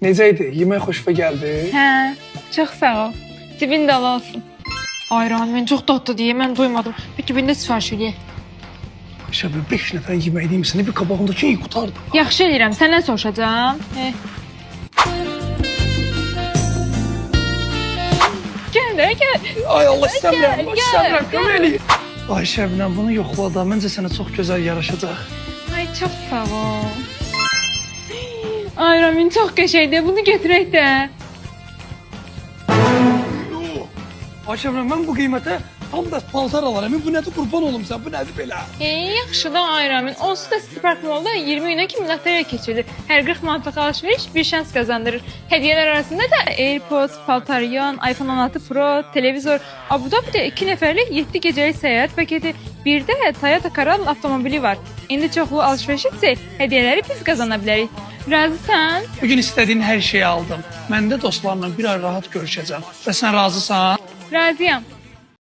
Necə idi? Yemək xoşuna gəldi? Hə, çox sağ ol. Cibin dolu olsun. Ay Ramin, çox dadlı deyə mən doymadım. Bir cibində sifariş eləyək. Ayşə, 5 nəfər yemək deyimsən, bir qabağımdakı qutardı. Yaxşı eləyirəm, səndən soruşacağam. Gəl də, gəl. Ay Allah istəmirəm, Gəl, istəmirəm, gəl. kömək eləyin. Ayşə, bunu yoxla da, məncə sənə çox gözəl yaraşacaq. Ay, çox sağ ol. Ay Ramin, çox qəşəngdir. Bunu götürək də. Ayşə, mən bu qiymətə tam da paltar alaram. Bu nədir, qurban olum sən, bu nədir belə? Yaxşı da Ay Ramin. Onsuz da Spark Mall-da 20 günə kimi lotereya keçirilir. Hər 40 manatlıq alış-veriş bir şans qazandırır. Hədiyyələr arasında da AirPods, paltaryon, iPhone 16 Pro, televizor, Abu Dhabi'də 2 nəfərlik 7 gecəlik səyahət paketi, bir də Toyota Corolla avtomobili var. İndi çoxlu alış-veriş etsək, hədiyyələri biz qazana bilərik. Razısan? Bugün istədiyin hər şeyi aldım. Mən də dostlarla bir ay rahat görüşəcəm. Və sən razısan? Razıyam.